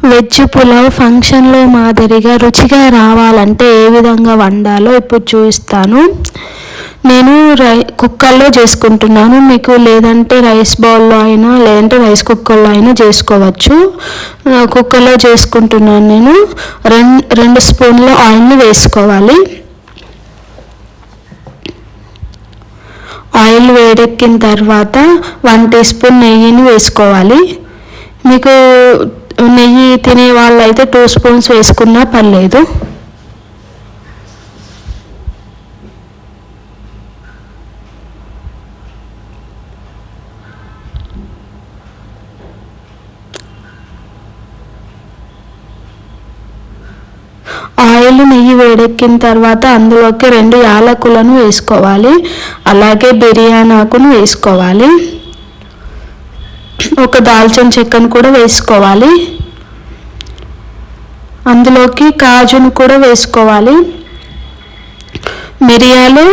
Veg pulao ఫంక్షన్లో మాదిరిగా రుచిగా రావాలంటే ఏ విధంగా వండాలో ఇప్పుడు చూపిస్తాను. నేను కుక్కర్లో చేసుకుంటున్నాను. మీకు లేదంటే రైస్ బౌల్లో అయినా లేదంటే రైస్ కుక్కర్లో అయినా చేసుకోవచ్చు. కుక్కర్లో చేసుకుంటున్నాను నేను. 2 స్పూన్ల ఆయిల్ని వేసుకోవాలి. ఆయిల్ వేడెక్కిన తర్వాత 1 టీ స్పూన్ నెయ్యిని వేసుకోవాలి. మీకు నెయ్యి తినే వాళ్ళు అయితే 2 స్పూన్స్ వేసుకున్నా పర్లేదు. ఆయిల్ నెయ్యి వేడెక్కిన తర్వాత అందులోకి 2 యాలకులను వేసుకోవాలి. అలాగే బిర్యానీ ఆకును వేసుకోవాలి. ఒక దాల్చిన చెక్కను కూడా వేసుకోవాలి. అందులోకి కాజును కూడా వేసుకోవాలి. మిరియాలు,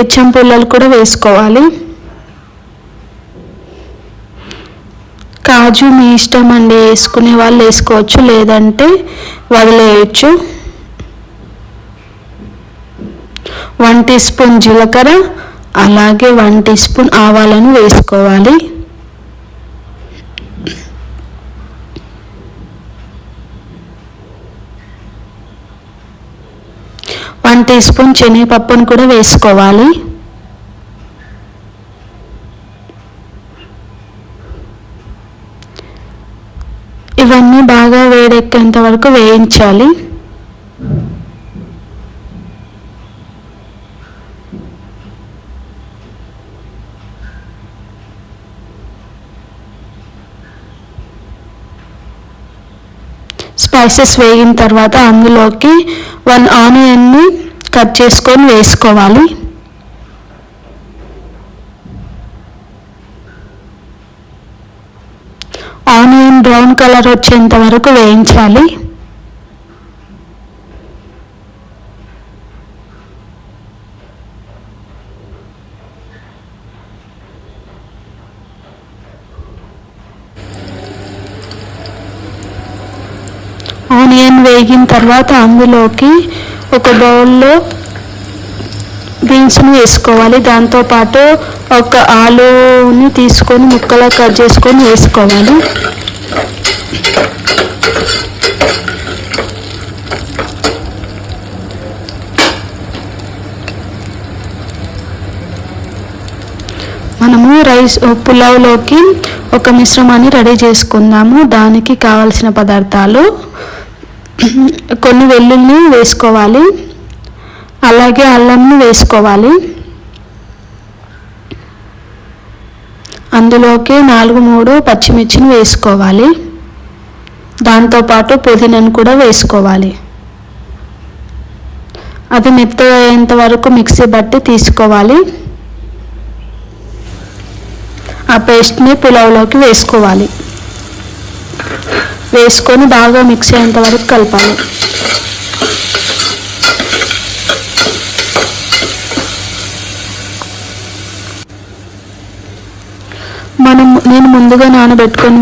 ఎచ్చం పుల్లలు కూడా వేసుకోవాలి. కాజు మీ ఇష్టం అండి, వేసుకునే వాళ్ళు వేసుకోవచ్చు, లేదంటే వదిలేయచ్చు. 1 టీ స్పూన్ జీలకర్ర, అలాగే 1 టీ స్పూన్ ఆవాలను వేసుకోవాలి. 1 టీ స్పూన్ శనగపప్పును కూడా వేసుకోవాలి. ఇవన్నీ బాగా వేడెక్కేంత వరకు వేయించాలి. స్పైసెస్ వేగిన తర్వాత అందులోకి 1 ఆనియన్ని కట్ చేసుకొని వేసుకోవాలి. ఆనియన్ బ్రౌన్ కలర్ వచ్చేంత వరకు వేయించాలి. ఆనియన్ వేగిన తర్వాత అందులోకి ఒక బౌల్లో బీన్స్ని వేసుకోవాలి. దాంతోపాటు ఒక ఆలూని తీసుకొని ముక్కలా కట్ చేసుకొని వేసుకోవాలి. మనము పులావ్లోకి ఒక మిశ్రమాన్ని రెడీ చేసుకుందాము. దానికి కావలసిన పదార్థాలు: కొన్ని వెల్లుల్లి వేసుకోవాలి, అలాగే అల్లంని వేసుకోవాలి. అందులోకి 4-3 పచ్చిమిర్చిని వేసుకోవాలి. దాంతోపాటు పుదీనాను కూడా వేసుకోవాలి. అది మెత్తగా అయ్యేంత వరకు మిక్సీ బట్టి తీసుకోవాలి. ఆ పేస్ట్ని పులావ్లోకి వేసుకోవాలి. వేసుకొని బాగా మిక్స్ అయ్యేంత వరకు కలపాలి. నేను ముందుగా నానబెట్టుకొని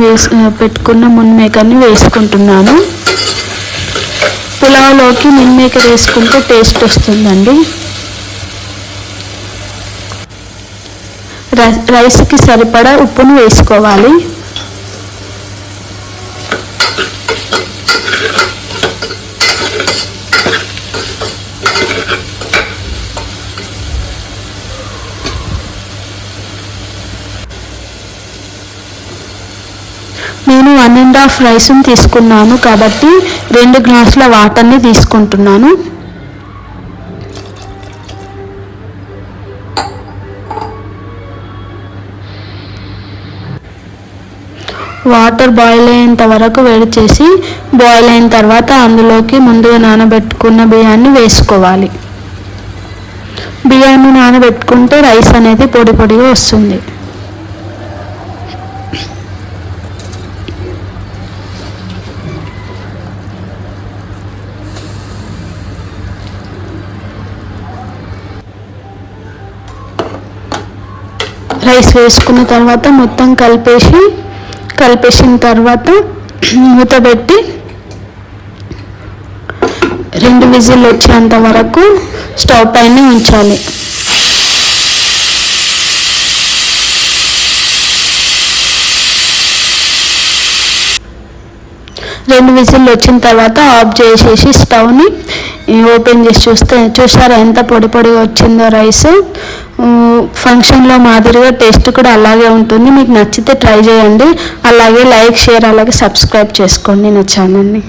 పెట్టుకున్న మున్ మేకర్ని వేసుకుంటున్నాను. పులావ్లోకి మున్ మేకర్ వేసుకుంటే టేస్ట్ వస్తుందండి. రైస్కి సరిపడా ఉప్పును వేసుకోవాలి. నేను 1½ రైస్ని తీసుకున్నాను కాబట్టి 2 గ్లాసుల వాటర్ని తీసుకుంటున్నాను. వాటర్ బాయిల్ అయ్యేంత వరకు వేడి చేసి బాయిల్ అయిన తర్వాత అందులోకి ముందుగా నానబెట్టుకున్న బియ్యాన్ని వేసుకోవాలి. బియ్యాన్ని నానబెట్టుకుంటే రైస్ అనేది పొడి పొడిగా వస్తుంది. రైస్ వేసుకున్న తర్వాత మొత్తం కలిపేసిన తర్వాత మూత పెట్టి 2 విజిల్ వచ్చేంత వరకు స్టవ్ పైన ఉంచాలి. 2 విజిల్ వచ్చిన తర్వాత ఆఫ్ చేసేసి స్టవ్ని ఓపెన్ చేసి చూసారా ఎంత పొడి పొడిగా వచ్చిందో రైస్. ఫంక్షన్లో మాదిరిగా టేస్ట్ కూడా అలాగే ఉంటుంది. మీకు నచ్చితే ట్రై చేయండి. అలాగే లైక్, షేర్, అలాగే సబ్స్క్రైబ్ చేసుకోండి నా ఛానల్ని.